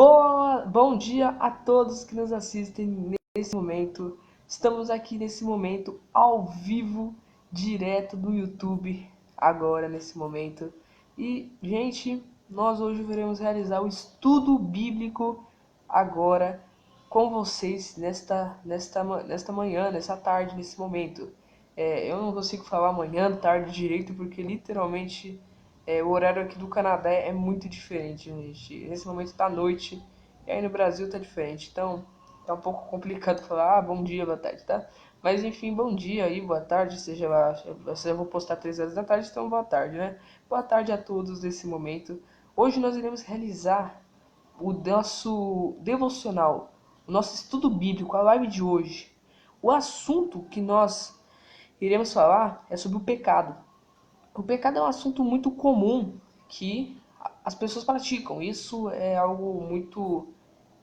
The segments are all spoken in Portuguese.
Bom dia a todos que nos assistem nesse momento. Estamos aqui nesse momento ao vivo, direto do YouTube, agora nesse momento. E, gente, nós hoje veremos realizar o estudo bíblico agora com vocês nesta manhã, nessa tarde, nesse momento. Eu não consigo falar manhã, tarde direito, porque literalmente o horário aqui do Canadá é muito diferente, gente. Nesse momento tá noite, e aí no Brasil tá diferente. Então, tá um pouco complicado falar, bom dia, boa tarde, tá? Mas enfim, bom dia aí, boa tarde, seja lá, eu vou postar 3 horas da tarde, então boa tarde, né? Boa tarde a todos nesse momento. Hoje nós iremos realizar o nosso devocional, o nosso estudo bíblico, a live de hoje. O assunto que nós iremos falar é sobre o pecado. O pecado é um assunto muito comum que as pessoas praticam. Isso é algo muito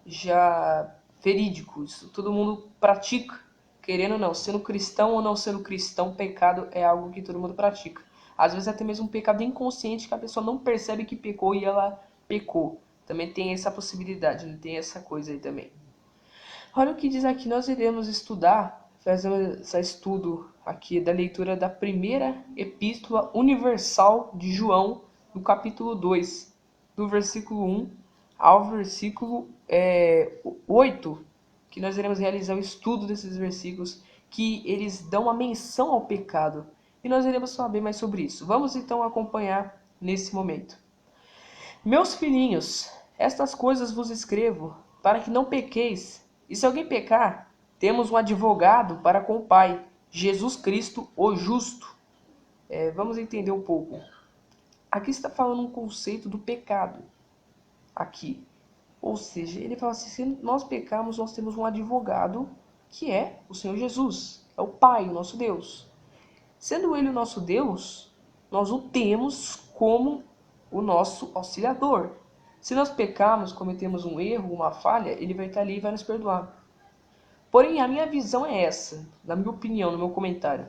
já verídico. Isso todo mundo pratica, querendo ou não, sendo cristão ou não sendo cristão, pecado é algo que todo mundo pratica. Às vezes até mesmo um pecado inconsciente que a pessoa não percebe que pecou e ela pecou. Também tem essa possibilidade, né? Tem essa coisa aí também. Olha o que diz aqui, nós iremos estudar, fazer esse estudo aqui da leitura da primeira epístola universal de João, no capítulo 2, do versículo 1 ao versículo 8, que nós iremos realizar o estudo desses versículos, que eles dão uma menção ao pecado. E nós iremos saber mais sobre isso. Vamos então acompanhar nesse momento. Meus filhinhos, estas coisas vos escrevo, para que não pequeis. E se alguém pecar, temos um advogado para com o Pai, Jesus Cristo, o justo. Vamos entender um pouco. Aqui está falando um conceito do pecado. Aqui. Ou seja, ele fala assim, se nós pecarmos, nós temos um advogado, que é o Senhor Jesus. É o Pai, o nosso Deus. Sendo Ele o nosso Deus, nós o temos como o nosso auxiliador. Se nós pecarmos, cometemos um erro, uma falha, Ele vai estar ali e vai nos perdoar. Porém, a minha visão é essa, na minha opinião, no meu comentário.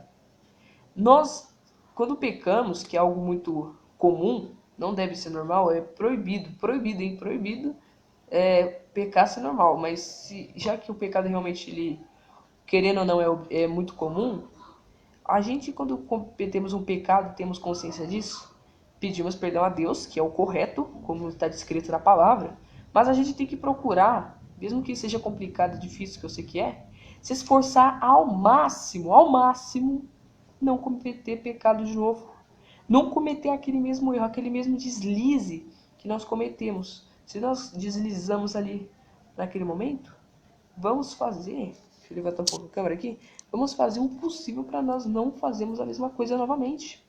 Nós, quando pecamos, que é algo muito comum, não deve ser normal, é proibido, proibido pecar ser normal. Mas já que o pecado realmente, ele, querendo ou não, é muito comum, a gente, quando cometemos um pecado, temos consciência disso, pedimos perdão a Deus, que é o correto, como está descrito na palavra, mas a gente tem que procurar, mesmo que seja complicado e difícil, que eu sei que é, se esforçar ao máximo, não cometer pecado de novo. Não cometer aquele mesmo erro, aquele mesmo deslize que nós cometemos. Se nós deslizamos ali naquele momento, vamos fazer, deixa eu levantar um pouco a câmera aqui, vamos fazer o possível para nós não fazermos a mesma coisa novamente.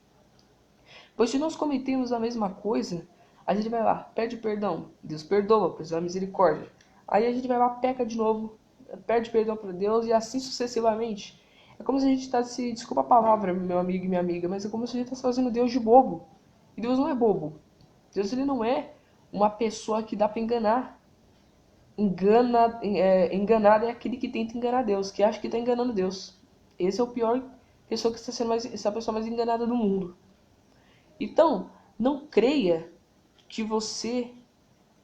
Pois se nós cometemos a mesma coisa, a gente vai lá, pede perdão, Deus perdoa, pois é a misericórdia. Aí a gente vai lá, peca de novo, pede perdão para Deus e assim sucessivamente. É como se a gente está se, desculpa a palavra, meu amigo e minha amiga, mas é como se a gente está fazendo Deus de bobo. E Deus não é bobo. Deus, ele não é uma pessoa que dá para enganar. Enganado é aquele que tenta enganar Deus, que acha que está enganando Deus. Esse é o pior pessoa que está sendo essa pessoa mais enganada do mundo. Então, não creia que você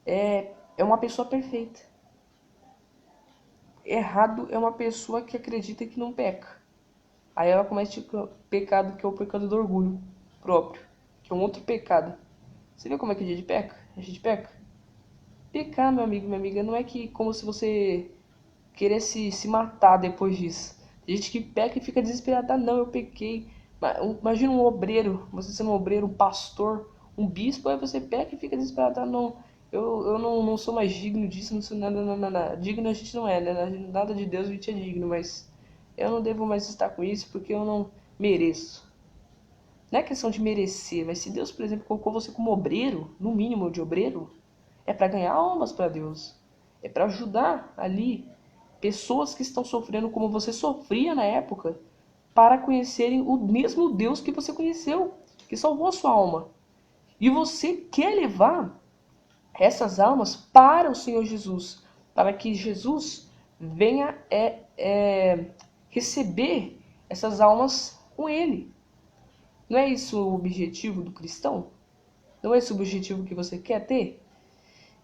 é uma pessoa perfeita. Errado é uma pessoa que acredita que não peca. Aí ela comete o pecado, que é o pecado do orgulho próprio, que é um outro pecado. Você vê como é que a gente peca? A gente peca? Pecar, meu amigo, minha amiga, não é que como se você querer se matar depois disso. Tem gente que peca e fica desesperada. Ah, não, eu pequei. Imagina um obreiro, você sendo um obreiro, um pastor, um bispo, aí você peca e fica desesperado. Ah, não, eu não sou mais digno disso, não sou nada. Digno a gente não é, né? Nada de Deus a gente é digno, mas eu não devo mais estar com isso porque eu não mereço. Não é questão de merecer, mas se Deus, por exemplo, colocou você como obreiro, no mínimo de obreiro, é para ganhar almas para Deus. É para ajudar ali pessoas que estão sofrendo como você sofria na época, para conhecerem o mesmo Deus que você conheceu, que salvou a sua alma. E você quer levar essas almas para o Senhor Jesus, para que Jesus venha receber essas almas com Ele. Não é isso o objetivo do cristão? Não é esse o objetivo que você quer ter?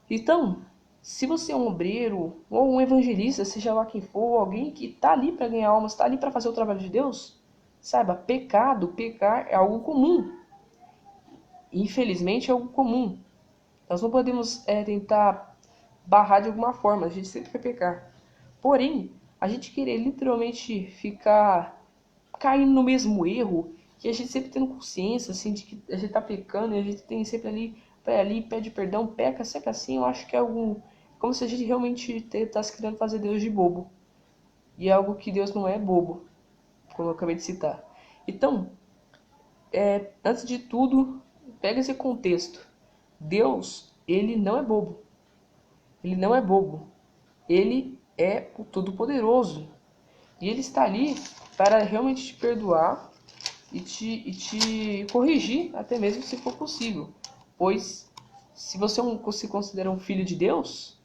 Então, Se você é um obreiro ou um evangelista, seja lá quem for, alguém que está ali para ganhar almas, está ali para fazer o trabalho de Deus, saiba, pecar é algo comum. Infelizmente é algo comum. Nós não podemos tentar barrar de alguma forma, a gente sempre vai pecar. Porém, a gente querer literalmente ficar caindo no mesmo erro, que a gente sempre tendo consciência assim, de que a gente tá pecando e a gente tem sempre ali, vai ali, pede perdão, peca, sempre assim, eu acho que é algo como se a gente realmente estivesse querendo fazer Deus de bobo. E é algo que Deus não é bobo, como eu acabei de citar. Então, antes de tudo, pega esse contexto. Deus, ele não é bobo. Ele não é bobo. Ele é o Todo-Poderoso. E ele está ali para realmente te perdoar e te corrigir, até mesmo se for possível. Pois, se você se considera um filho de Deus,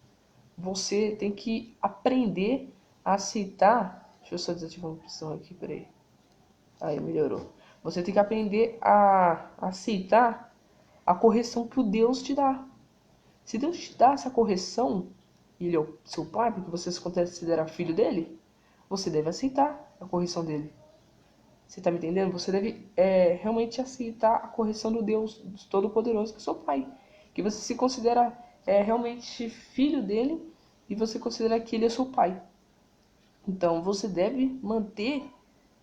você tem que aprender a aceitar. Deixa eu só desativar uma opção aqui, peraí. Aí, melhorou. Você tem que aprender a aceitar a correção que o Deus te dá. Se Deus te dá essa correção, e ele é o seu pai, porque você se considera filho dele, você deve aceitar a correção dele. Você está me entendendo? Você deve realmente aceitar a correção do Deus Todo-Poderoso, que é seu pai. Que você se considera realmente filho dele e você considera que ele é seu pai. Então você deve manter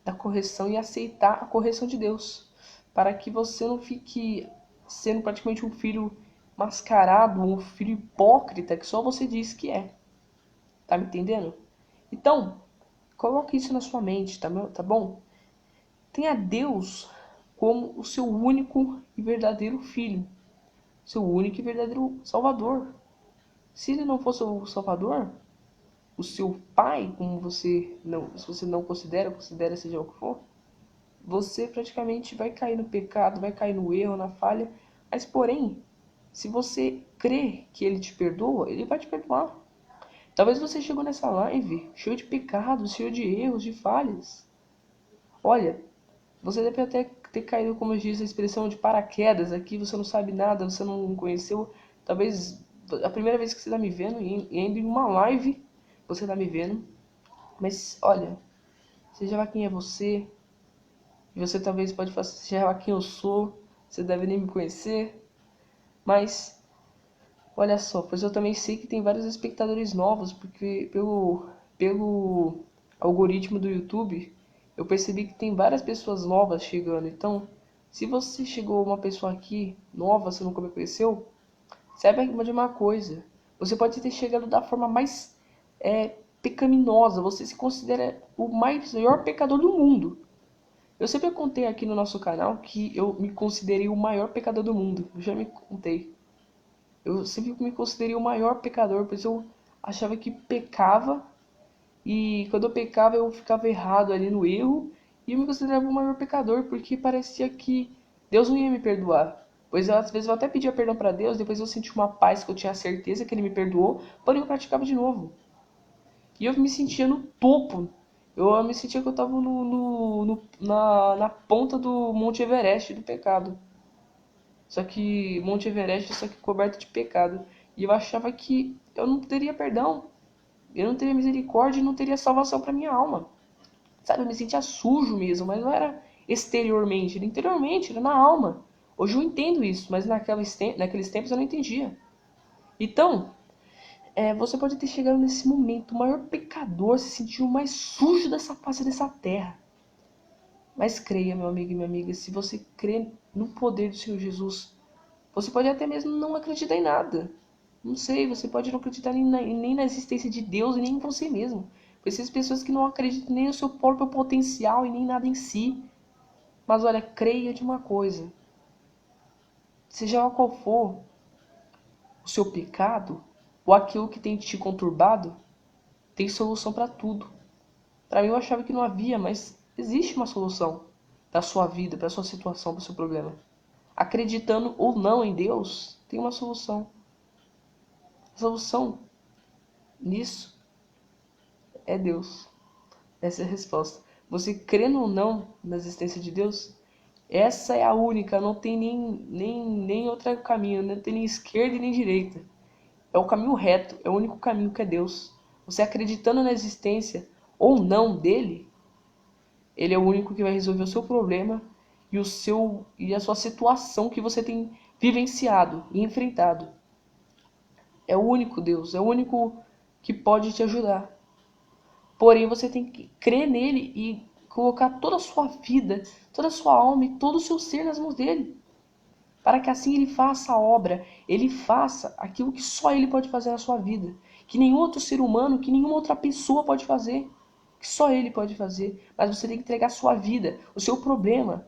a correção e aceitar a correção de Deus, para que você não fique sendo praticamente um filho mascarado, um filho hipócrita que só você diz que é. Tá me entendendo? Então, coloque isso na sua mente, tá bom? Tenha Deus como o seu único e verdadeiro filho, seu único e verdadeiro Salvador. Se ele não fosse o Salvador, o seu pai, como você não, se você não considera seja o que for, você praticamente vai cair no pecado, vai cair no erro, na falha. Mas porém, se você crê que ele te perdoa, ele vai te perdoar. Talvez você chegou nessa live cheio de pecados, cheio de erros, de falhas. Olha, você deve até ter caído, como diz a expressão, de paraquedas aqui, você não sabe nada, você não me conheceu. Talvez a primeira vez que você está me vendo, e ainda em uma live você está me vendo. Mas olha, seja lá quem é você, e você talvez pode falar, seja lá quem eu sou, você deve nem me conhecer. Mas olha só, pois eu também sei que tem vários espectadores novos, porque pelo algoritmo do YouTube, eu percebi que tem várias pessoas novas chegando. Então, se você chegou uma pessoa aqui nova, você nunca me conheceu, saiba de uma coisa. Você pode ter chegado da forma mais pecaminosa. Você se considera o maior pecador do mundo. Eu sempre contei aqui no nosso canal que eu me considerei o maior pecador do mundo. Eu já me contei. Eu sempre me considerei o maior pecador, pois eu achava que pecava e quando eu pecava eu ficava errado ali no erro e eu me considerava o maior pecador porque parecia que Deus não ia me perdoar. Pois às vezes eu até pedia perdão para Deus, depois eu senti uma paz que eu tinha certeza que ele me perdoou, porém eu praticava de novo. E eu me sentia no topo. Eu me sentia que eu estava na ponta do Monte Everest do pecado. Só que Monte Everest, só que coberto de pecado. E eu achava que eu não teria perdão, eu não teria misericórdia e não teria salvação para minha alma. Sabe, eu me sentia sujo mesmo, mas não era exteriormente, era interiormente, era na alma. Hoje eu entendo isso, mas naqueles tempos eu não entendia. Então, você pode ter chegado nesse momento, o maior pecador, se sentiu o mais sujo dessa face dessa terra. Mas creia, meu amigo e minha amiga, se você crê no poder do Senhor Jesus, você pode até mesmo não acreditar em nada. Não sei, você pode não acreditar nem na existência de Deus e nem em você mesmo. Pois essas pessoas que não acreditam nem no seu próprio potencial e nem nada em si. Mas olha, creia de uma coisa. Seja qual for o seu pecado, ou aquilo que tem te conturbado, tem solução para tudo. Para mim eu achava que não havia, mas existe uma solução para a sua vida, para a sua situação, para o seu problema. Acreditando ou não em Deus, tem uma solução. A solução nisso é Deus. Essa é a resposta. Você crendo ou não na existência de Deus, essa é a única, não tem nem outro caminho, não tem nem esquerda e nem direita. é o caminho reto, é o único caminho que é Deus. Você acreditando na existência ou não dele, ele é o único que vai resolver o seu problema e a sua situação que você tem vivenciado e enfrentado. É o único Deus, é o único que pode te ajudar. Porém, você tem que crer nele e colocar toda a sua vida, toda a sua alma e todo o seu ser nas mãos dele. Para que assim ele faça a obra, ele faça aquilo que só ele pode fazer na sua vida. Que nenhum outro ser humano, que nenhuma outra pessoa pode fazer. Que só ele pode fazer. Mas você tem que entregar a sua vida, o seu problema,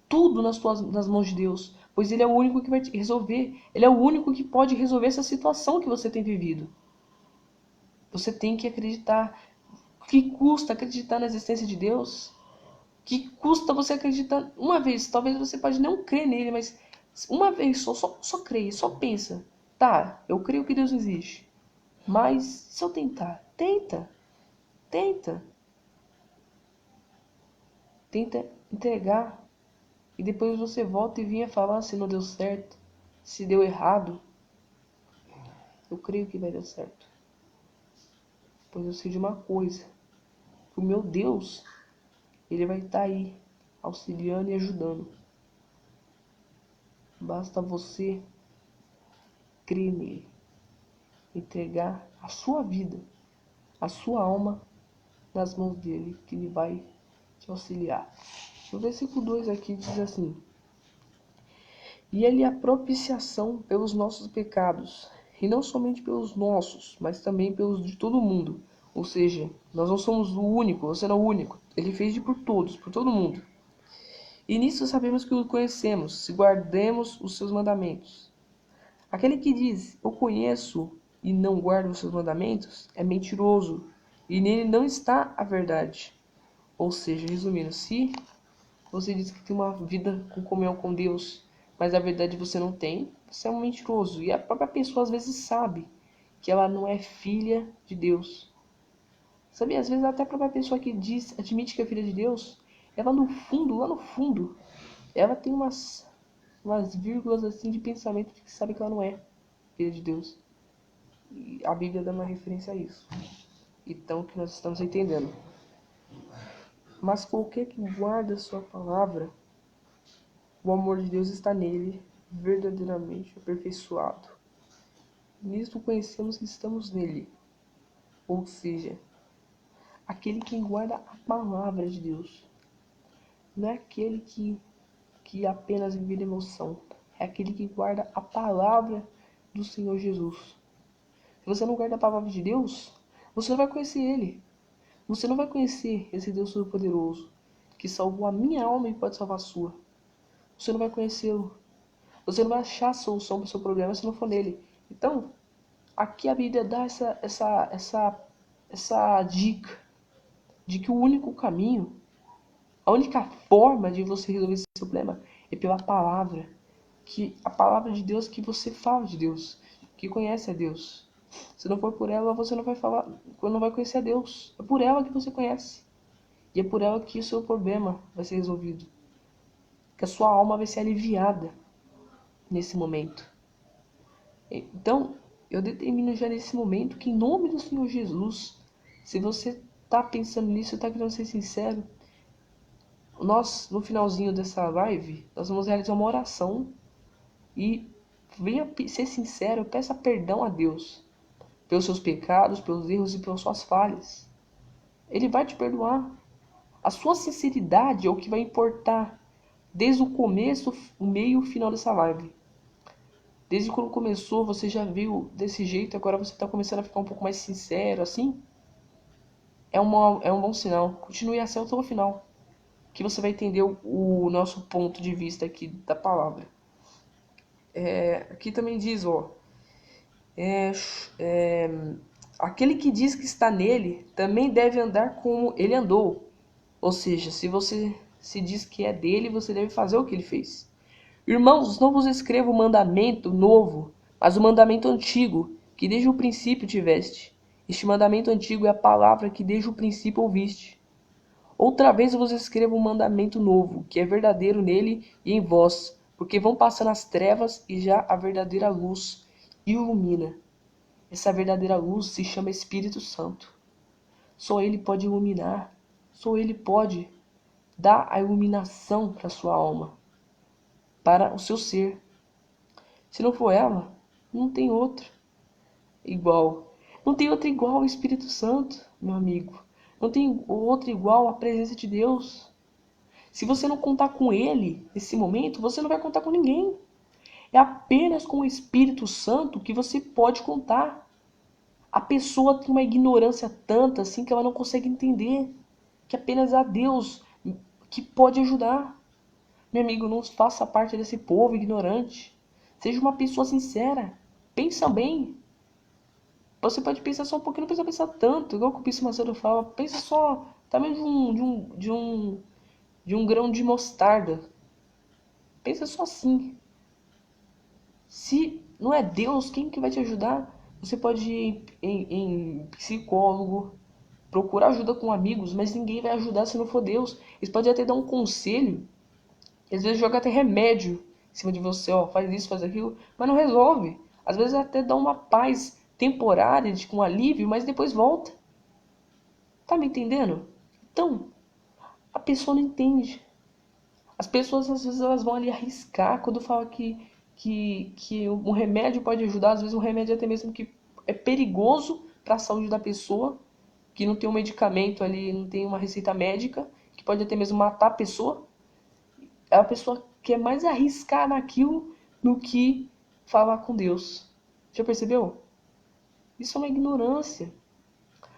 tudo nas mãos de Deus. Pois ele é o único que vai te resolver. Ele é o único que pode resolver essa situação que você tem vivido. Você tem que acreditar. O que custa acreditar na existência de Deus? O que custa você acreditar uma vez? Talvez você pode não crer nele, mas uma vez só creia, só pensa. Tá, eu creio que Deus existe. Mas se eu tentar, tenta. Tenta entregar. E depois você volta e vinha falar se não deu certo, se deu errado. Eu creio que vai dar certo. Pois eu sei de uma coisa. O meu Deus, ele vai estar aí, auxiliando e ajudando. Basta você crer nele. Entregar a sua vida, a sua alma nas mãos dele, que ele vai te auxiliar. No versículo 2 aqui diz assim: e ele é a propiciação pelos nossos pecados, e não somente pelos nossos, mas também pelos de todo mundo. Ou seja, nós não somos o único, você não é o único. Ele fez por todos, por todo mundo. E nisso sabemos que o conhecemos, se guardemos os seus mandamentos. Aquele que diz, eu conheço e não guarda os seus mandamentos, é mentiroso, e nele não está a verdade. Ou seja, resumindo, se você diz que tem uma vida com comunhão com Deus, mas a verdade você não tem, você é um mentiroso. E a própria pessoa às vezes sabe que ela não é filha de Deus. Sabia? Às vezes até a própria pessoa que admite que é filha de Deus, ela no fundo, lá no fundo, ela tem umas vírgulas assim de pensamento de que sabe que ela não é filha de Deus. E a Bíblia dá uma referência a isso. Então, que nós estamos entendendo. Mas qualquer que guarda a sua palavra, o amor de Deus está nele, verdadeiramente aperfeiçoado. Nisto conhecemos que estamos nele. Ou seja, aquele que guarda a palavra de Deus. Não é aquele que apenas vive de emoção. É aquele que guarda a palavra do Senhor Jesus. Se você não guarda a palavra de Deus, você não vai conhecer ele. Você não vai conhecer esse Deus Todo-Poderoso, que salvou a minha alma e pode salvar a sua. Você não vai conhecê-lo. Você não vai achar a solução para o seu problema se não for nele. Então, aqui a Bíblia dá essa dica de que o único caminho, a única forma de você resolver esse problema é pela palavra. Que a palavra de Deus, que você fala de Deus, que conhece a Deus. Se não for por ela, você não vai falar, não vai conhecer a Deus. É por ela que você conhece. E é por ela que o seu problema vai ser resolvido. Que a sua alma vai ser aliviada nesse momento. Então, eu determino já nesse momento que em nome do Senhor Jesus, se você está pensando nisso, está querendo ser sincero, nós, no finalzinho dessa live, nós vamos realizar uma oração e venha ser sincero, peça perdão a Deus pelos seus pecados, pelos erros e pelas suas falhas. Ele vai te perdoar. A sua sinceridade é o que vai importar desde o começo, o meio e o final dessa live. Desde quando começou, você já viu desse jeito, agora você está começando a ficar um pouco mais sincero, assim? É um bom sinal. Continue assim até o final, que você vai entender o nosso ponto de vista aqui da palavra. Aqui também diz, aquele que diz que está nele também deve andar como ele andou. Ou seja, se você se diz que é dele, você deve fazer o que ele fez. Irmãos, não vos escrevo o mandamento novo, mas o mandamento antigo, que desde o princípio tiveste. Este mandamento antigo é a palavra que desde o princípio ouviste. Outra vez eu vos escrevo um mandamento novo, que é verdadeiro nele e em vós, porque vão passando as trevas e já a verdadeira luz ilumina. Essa verdadeira luz se chama Espírito Santo. Só Ele pode iluminar. Só Ele pode dar a iluminação para a sua alma, para o seu ser. Se não for ela, não tem outra igual. Não tem outra igual ao Espírito Santo, meu amigo. Não tem outra igual à presença de Deus. Se você não contar com Ele nesse momento, você não vai contar com ninguém. É apenas com o Espírito Santo que você pode contar. A pessoa tem uma ignorância tanta assim que ela não consegue entender que apenas há Deus que pode ajudar. Meu amigo, não faça parte desse povo ignorante. Seja uma pessoa sincera. Pensa bem. Você pode pensar só um pouquinho, não precisa pensar tanto. Igual que o Bispo Macedo fala. Pensa só tamanho de um grão de mostarda. Pensa só assim. Se não é Deus, quem que vai te ajudar? Você pode ir em psicólogo, procurar ajuda com amigos, mas ninguém vai ajudar se não for Deus. Eles podem até dar um conselho, às vezes joga até remédio em cima de você, ó, faz isso, faz aquilo, mas não resolve. Às vezes até dá uma paz temporária, com um alívio, mas depois volta. Tá me entendendo? Então, a pessoa não entende. As pessoas às vezes elas vão ali arriscar quando fala que um remédio pode ajudar, às vezes um remédio até mesmo que é perigoso para a saúde da pessoa, que não tem um medicamento ali, não tem uma receita médica, que pode até mesmo matar a pessoa. A pessoa quer mais arriscar naquilo do que falar com Deus. Já percebeu? Isso é uma ignorância.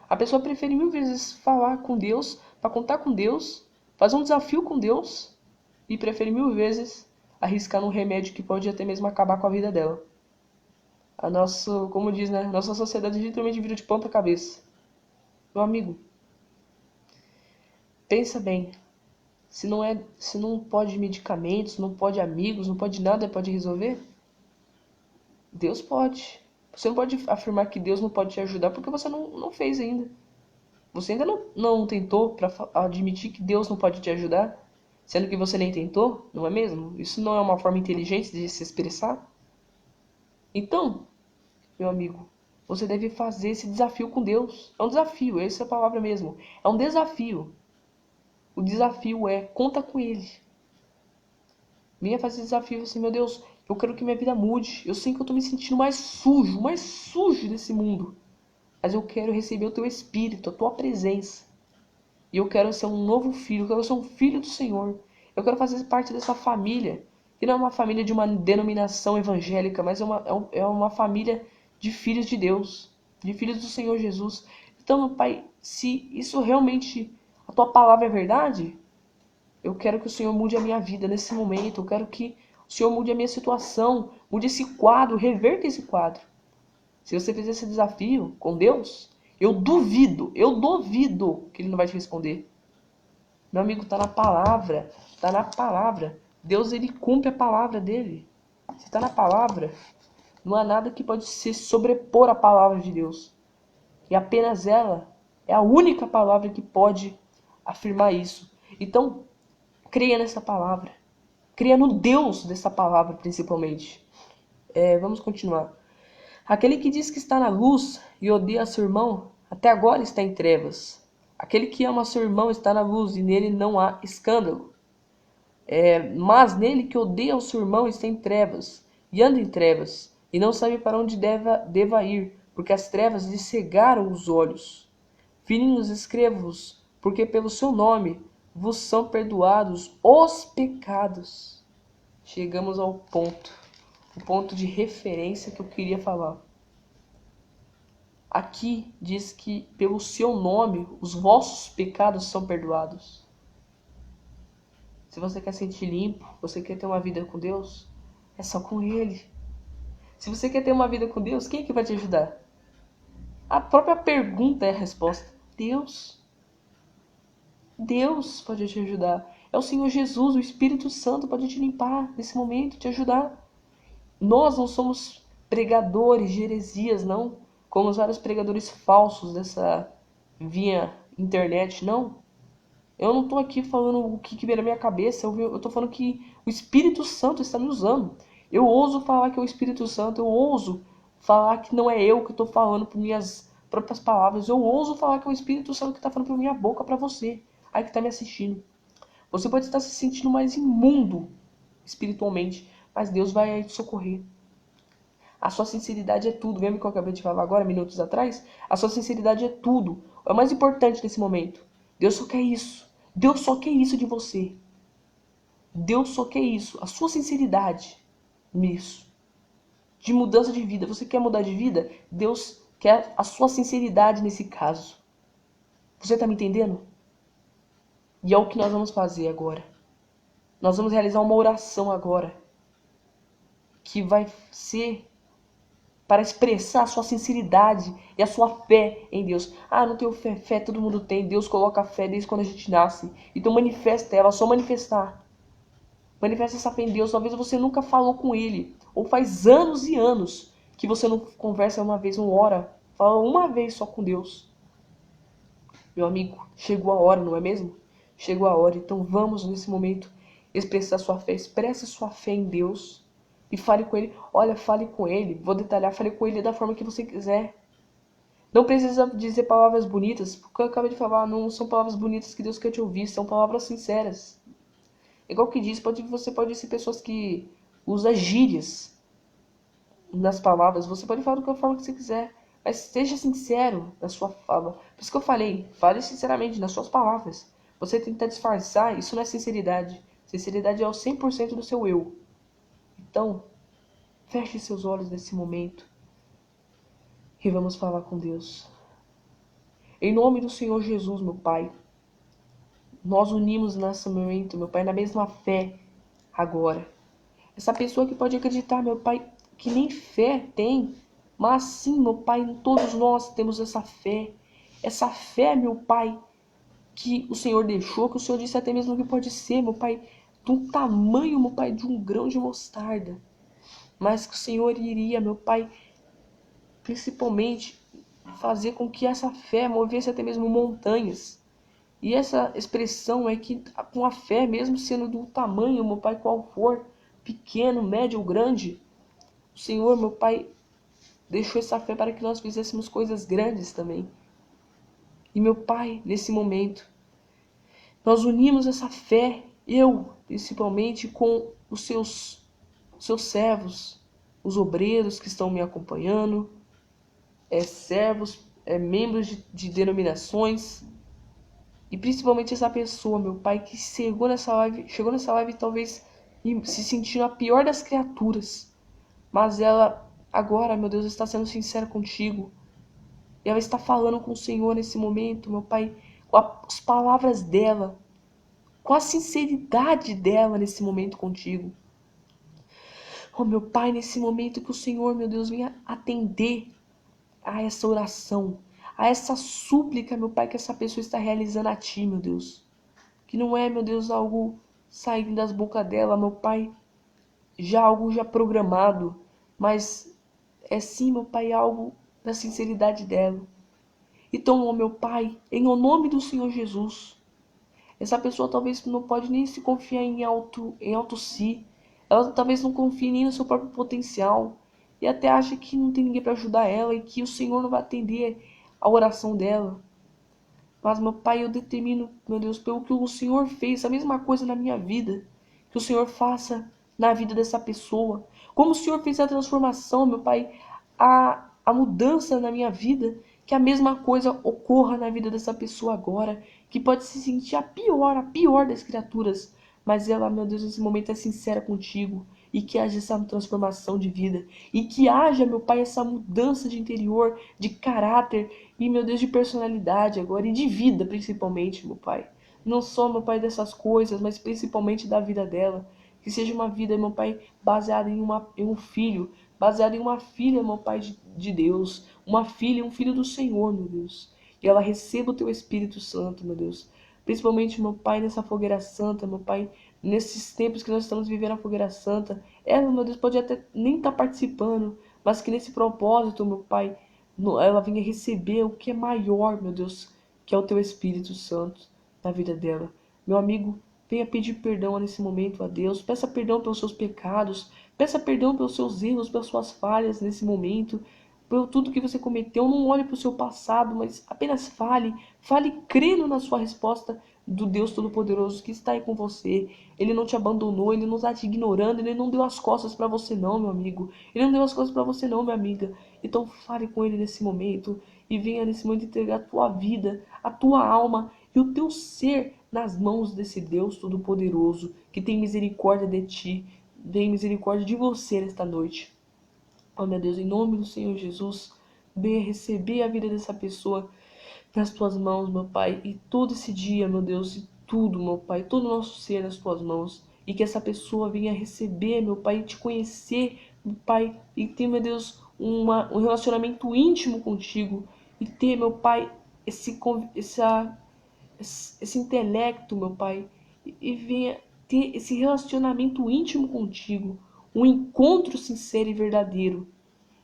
A pessoa prefere mil vezes falar com Deus, para contar com Deus, fazer um desafio com Deus, e prefere mil vezes arriscar num remédio que pode até mesmo acabar com a vida dela. A nossa, como diz, né? Nossa sociedade literalmente vira de ponta cabeça. Meu amigo, pensa bem. Se não pode medicamentos, não pode amigos, não pode nada, pode resolver? Deus pode. Você não pode afirmar que Deus não pode te ajudar porque você não fez ainda. Você ainda não tentou para admitir que Deus não pode te ajudar, sendo que você nem tentou, não é mesmo? Isso não é uma forma inteligente de se expressar? Então, meu amigo, você deve fazer esse desafio com Deus. É um desafio, essa é a palavra mesmo. É um desafio. O desafio é, conta com Ele. Venha fazer esse desafio assim, meu Deus, eu quero que minha vida mude. Eu sei que eu tô me sentindo mais sujo desse mundo. Mas eu quero receber o Teu Espírito, a Tua presença. E eu quero ser um novo filho, eu quero ser um filho do Senhor. Eu quero fazer parte dessa família. Que não é uma família de uma denominação evangélica, mas é uma família de filhos de Deus, de filhos do Senhor Jesus. Então, meu Pai, se isso realmente, a Tua palavra é verdade, eu quero que o Senhor mude a minha vida nesse momento. Eu quero que o Senhor mude a minha situação, mude esse quadro, reverta esse quadro. Se você fizer esse desafio com Deus, eu duvido que Ele não vai te responder. Meu amigo, tá na palavra, tá na palavra. Deus, Ele cumpre a palavra dele. Se tá na palavra, não há nada que pode se sobrepor à palavra de Deus. E apenas ela é a única palavra que pode afirmar isso. Então, creia nessa palavra. Creia no Deus dessa palavra, principalmente. Vamos continuar. Aquele que diz que está na luz e odeia seu irmão, até agora está em trevas. Aquele que ama seu irmão está na luz e nele não há escândalo. Mas nele que odeia o seu irmão está em trevas, e anda em trevas, e não sabe para onde deva ir, porque as trevas lhe cegaram os olhos. Filhinhos, escrevo-vos, porque pelo seu nome vos são perdoados os pecados. Chegamos ao ponto, o ponto de referência que eu queria falar. Aqui diz que pelo seu nome os vossos pecados são perdoados. Se você quer sentir limpo, você quer ter uma vida com Deus, é só com Ele. Se você quer ter uma vida com Deus, quem é que vai te ajudar? A própria pergunta é a resposta. Deus. Deus pode te ajudar. É o Senhor Jesus, o Espírito Santo pode te limpar nesse momento, te ajudar. Nós não somos pregadores de heresias, não. Como os vários pregadores falsos dessa via internet, não. Eu não estou aqui falando o que vem na minha cabeça, eu estou falando que o Espírito Santo está me usando. Eu ouso falar que é o Espírito Santo, eu ouso falar que não é eu que estou falando por minhas próprias palavras. Eu ouso falar que é o Espírito Santo que está falando por minha boca para você, aí que está me assistindo. Você pode estar se sentindo mais imundo espiritualmente, mas Deus vai aí te socorrer. A sua sinceridade é tudo. Lembra que eu acabei de falar agora, minutos atrás? A sua sinceridade é tudo. É o mais importante nesse momento. Deus só quer isso. Deus só quer isso de você. Deus só quer isso. A sua sinceridade nisso. De mudança de vida. Você quer mudar de vida? Deus quer a sua sinceridade nesse caso. Você está me entendendo? E é o que nós vamos fazer agora. Nós vamos realizar uma oração agora. Que vai ser para expressar a sua sinceridade e a sua fé em Deus. Ah, não tenho fé. Fé todo mundo tem. Deus coloca a fé desde quando a gente nasce. Então manifesta ela, só manifestar. Manifesta essa fé em Deus. Talvez você nunca falou com Ele. Ou faz anos e anos que você não conversa uma vez, não ora. Fala uma vez só com Deus. Meu amigo, chegou a hora, não é mesmo? Chegou a hora. Então vamos nesse momento expressar sua fé. Expresse sua fé em Deus. E fale com Ele. Olha, fale com Ele. Vou detalhar. Fale com Ele da forma que você quiser. Não precisa dizer palavras bonitas. Porque eu acabei de falar, não são palavras bonitas que Deus quer te ouvir. São palavras sinceras. Igual que diz, você pode ser pessoas que usam gírias nas palavras. Você pode falar da forma que você quiser. Mas seja sincero na sua fala. Por isso que eu falei. Fale sinceramente nas suas palavras. Você tentar disfarçar, isso não é sinceridade. Sinceridade é o 100% do seu eu. Então, feche seus olhos nesse momento e vamos falar com Deus. Em nome do Senhor Jesus, meu Pai, nós unimos nesse momento, meu Pai, na mesma fé agora. Essa pessoa que pode acreditar, meu Pai, que nem fé tem, mas sim, meu Pai, todos nós temos essa fé. Essa fé, meu Pai, que o Senhor deixou, que o Senhor disse até mesmo que pode ser, meu Pai, do tamanho, meu Pai, de um grão de mostarda. Mas que o Senhor iria, meu Pai, principalmente fazer com que essa fé movesse até mesmo montanhas. E essa expressão é que com a fé, mesmo sendo do tamanho, meu Pai, qual for, pequeno, médio ou grande, o Senhor, meu Pai, deixou essa fé para que nós fizéssemos coisas grandes também. E meu Pai, nesse momento, nós unimos essa fé, eu, principalmente, com os seus servos, os obreiros que estão me acompanhando, servos, membros de denominações, e principalmente essa pessoa, meu Pai, que chegou nessa live talvez se sentindo a pior das criaturas, mas ela agora, meu Deus, está sendo sincera contigo, e ela está falando com o Senhor nesse momento, meu Pai, com as palavras dela, com a sinceridade dela nesse momento contigo. Oh, meu Pai, nesse momento que o Senhor, meu Deus, venha atender a essa oração, a essa súplica, meu Pai, que essa pessoa está realizando a Ti, meu Deus. Que não é, meu Deus, algo saindo das bocas dela, meu Pai, algo já programado, mas é sim, meu Pai, algo da sinceridade dela. Então, oh, meu Pai, em o nome do Senhor Jesus, essa pessoa talvez não pode nem se confiar em auto si, ela talvez não confie nem no seu próprio potencial, e até acha que não tem ninguém para ajudar ela e que o Senhor não vai atender a oração dela. Mas, meu Pai, eu determino, meu Deus, pelo que o Senhor fez, a mesma coisa na minha vida, que o Senhor faça na vida dessa pessoa. Como o Senhor fez a transformação, meu Pai, a mudança na minha vida, que a mesma coisa ocorra na vida dessa pessoa agora, que pode se sentir a pior das criaturas, mas ela, meu Deus, nesse momento é sincera contigo, e que haja essa transformação de vida, e que haja, meu Pai, essa mudança de interior, de caráter, e, meu Deus, de personalidade agora, e de vida, principalmente, meu Pai. Não só, meu Pai, dessas coisas, mas principalmente da vida dela. Que seja uma vida, meu Pai, baseada em um filho, baseada em uma filha, meu Pai, de Deus. Uma filha, um filho do Senhor, meu Deus. E ela receba o Teu Espírito Santo, meu Deus. Principalmente, meu Pai, nessa fogueira santa, meu Pai, nesses tempos que nós estamos vivendo a fogueira santa. Ela, meu Deus, pode até nem estar participando, mas que nesse propósito, meu Pai, ela venha receber o que é maior, meu Deus, que é o Teu Espírito Santo na vida dela. Meu amigo, Venha pedir perdão nesse momento a Deus. Peça perdão pelos seus pecados. Peça perdão pelos seus erros, pelas suas falhas nesse momento. Por tudo que você cometeu. Não olhe para o seu passado, mas apenas fale. Fale crendo na sua resposta do Deus Todo-Poderoso que está aí com você. Ele não te abandonou, Ele não está te ignorando, Ele não deu as costas para você não, meu amigo. Ele não deu as costas para você não, minha amiga. Então fale com Ele nesse momento e venha nesse momento entregar a tua vida, a tua alma e o teu ser nas mãos desse Deus Todo-Poderoso que tem misericórdia de ti, tem misericórdia de você nesta noite. Oh, meu Deus, em nome do Senhor Jesus, venha receber a vida dessa pessoa nas tuas mãos, meu Pai, e todo esse dia, meu Deus, e tudo, meu Pai, todo o nosso ser nas tuas mãos, e que essa pessoa venha receber, meu Pai, e te conhecer, meu Pai, e ter, meu Deus, um relacionamento íntimo contigo, e ter, meu Pai, esse intelecto, meu Pai, e venha ter esse relacionamento íntimo contigo, um encontro sincero e verdadeiro.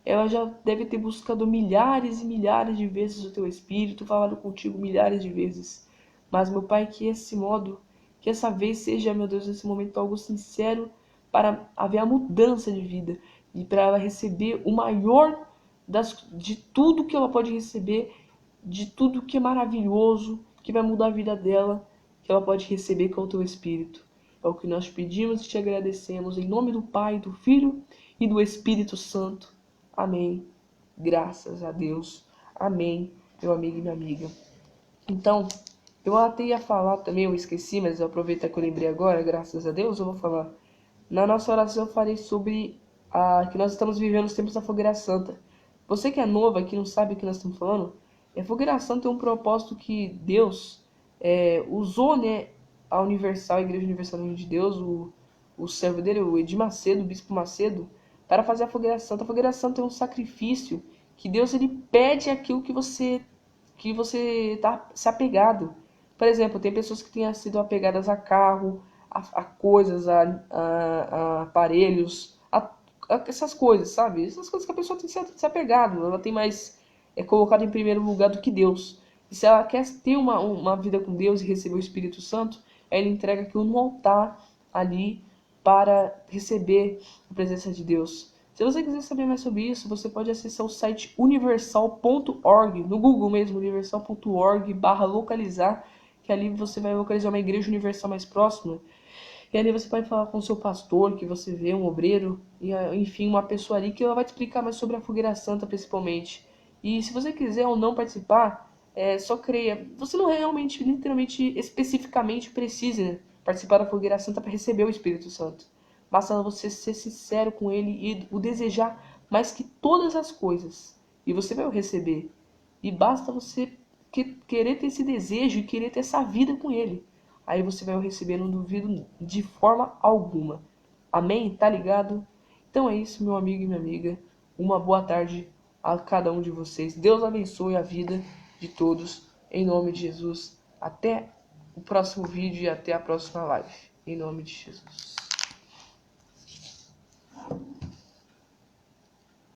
Ela já deve ter buscado milhares e milhares de vezes o teu Espírito, falado contigo milhares de vezes. Mas, meu Pai, que esse modo, que essa vez seja, meu Deus, nesse momento algo sincero para haver a mudança de vida e para ela receber o maior de tudo que ela pode receber, de tudo que é maravilhoso, que vai mudar a vida dela, que ela pode receber com o teu Espírito. É o que nós pedimos e te agradecemos em nome do Pai, do Filho e do Espírito Santo. Amém. Graças a Deus. Amém, meu amigo e minha amiga. Então, eu até ia falar também, eu esqueci, mas eu aproveito que eu lembrei agora, graças a Deus, eu vou falar. Na nossa oração eu falei sobre que nós estamos vivendo os tempos da Fogueira Santa. Você que é novo aqui, não sabe o que nós estamos falando? A Fogueira Santa é um propósito que Deus usou, né, a Igreja Universal de Deus, o servo dele, o Edir Macedo, o Bispo Macedo, para fazer a Fogueira Santa. A Fogueira Santa é um sacrifício que Deus ele pede aquilo que você está se apegado. Por exemplo, tem pessoas que têm sido apegadas a carro, a coisas, a aparelhos, essas coisas, sabe? Essas coisas que a pessoa tem se apegado. Ela tem mais colocado em primeiro lugar do que Deus. E se ela quer ter uma vida com Deus e receber o Espírito Santo, ela entrega aquilo no altar ali para receber a presença de Deus. Se você quiser saber mais sobre isso, você pode acessar o site universal.org, no Google mesmo, universal.org/localizar, que ali você vai localizar uma igreja universal mais próxima. E ali você pode falar com o seu pastor, que você vê, um obreiro, e enfim, uma pessoa ali que ela vai te explicar mais sobre a Fogueira Santa, principalmente. E se você quiser ou não participar, só creia. Você não realmente, literalmente, especificamente precisa participar da Fogueira Santa para receber o Espírito Santo. Basta você ser sincero com ele e o desejar mais que todas as coisas. E você vai o receber. E basta você querer ter esse desejo e querer ter essa vida com ele. Aí você vai o receber, não duvido de forma alguma. Amém? Tá ligado? Então é isso, meu amigo e minha amiga. Uma boa tarde a cada um de vocês. Deus abençoe a vida de todos. Em nome de Jesus. Até o próximo vídeo e até a próxima live. Em nome de Jesus.